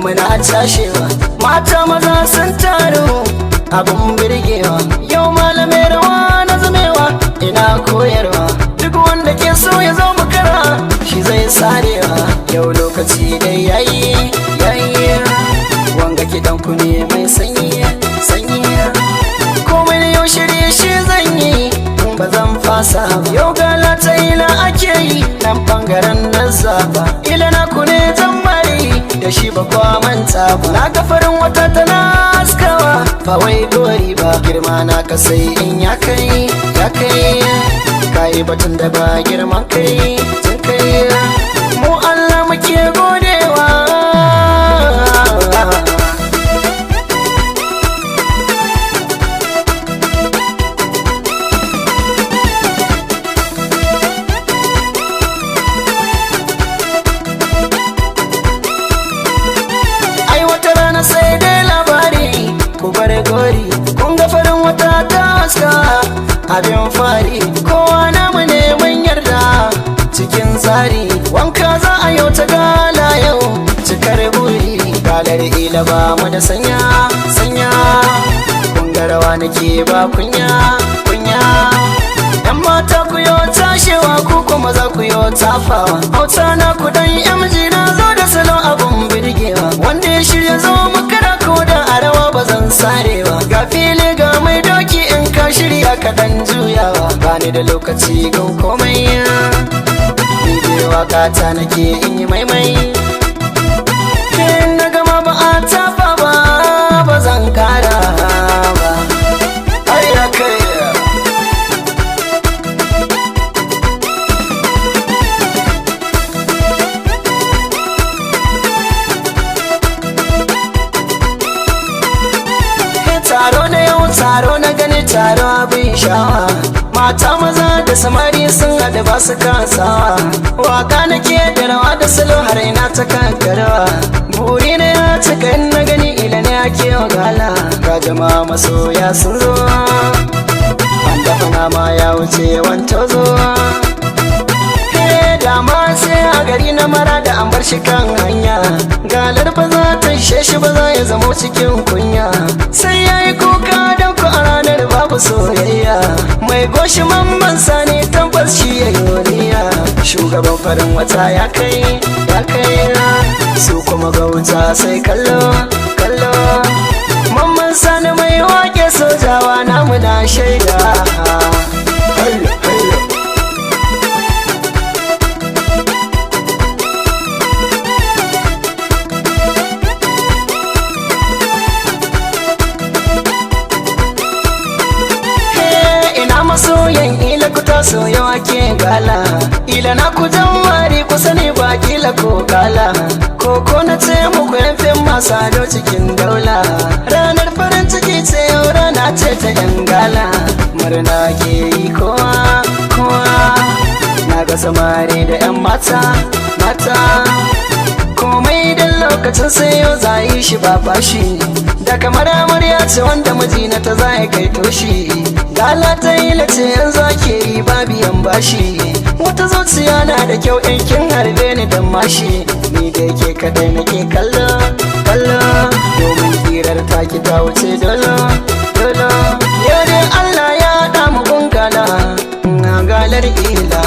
muna tashewa, mata maza sun taru abun birgewa. Yau malamai rawa na zamewa ina koyarwa, duk wanda ke so ya zo mu kara shi zai sarewa. Yau lokaci dai yayi wanga kidan ku ne mai sanyi komai da yau shirye shi zan yi ba zan fasa ba. Yau gala ta ila ake yi nan bangaren nan zaba, ila na ku ne zan bari da shi ba kwa manta ba. Na ga farin wata tana askawa ba wai gori ba, girma na ka sai in ya kai kai batun da ba girman kai tun kai mu Allah muke godewa. Sai dai labari ku bar gori, kun ga farin wata ta haska abin fari, kowa namu ne mun yarda cikin tsari. Wanka za a yau ta gala yau cikar buri, galar ila ba mu da sanya kun ga rawa nake ba kunya yan mata ku yo tashewa, ku kuma za ku yo tafawa. Hauta na ku dan MG na zo da salon abun birgewa, wanda ya shirya zo mu kara ko da arawa ba zan sarewa. Ga fili ga mai doki in ka shirya ka dan juyawa, bani da lokaci gun komai ni dai waka ta nake in yi maimai. In na gama ba a tafa ba zan kara ba. Taro na yau taro na gani taro abin shawa, mata maza da samari sun haɗu ba su kasawa. Waka nake da rawa da salo har ina ta kankarawa, buri na ya cika in na gani ila ne ake gala. Ga jama'a masoya sun zo, an dafa nama ya wuce yawan tozo. Dama sai a gari na mara da an bar shi kan hanya, galar ba za ta ishe shi ba za ya zamo cikin kunya. Sai ya yi kuka don ku a ranar babu soyayya, mai goshi mamman sani tabbas shi ya yoniya. Shugaban farin wata ya kai su kuma gauta sai kallo mamman sani mai wake sojawa namu na shaida. Masoyan ila ku taso yawa ke gala, ila na ku mari ku sani ba kila ko gala. Koko na ce muku yanfin masu ado cikin daula, ranar farin ciki ce yau rana ce ta yan gala. Murna ke yi kowa na ga samari da yan mata komai da lokacin sai yau za yi shi ba fashi, da kamar amarya ce wanda mijina ta za kai toshi. Gala ta yi lace yanzu ake yi babiyan bashi, wata zuciya na da kyau in kin harbe ni dan mashi. Ni da yake kadai nake kallo domin hirar taki ta wuce dolo. Yau dai Allah ya damu gungala na galar ila.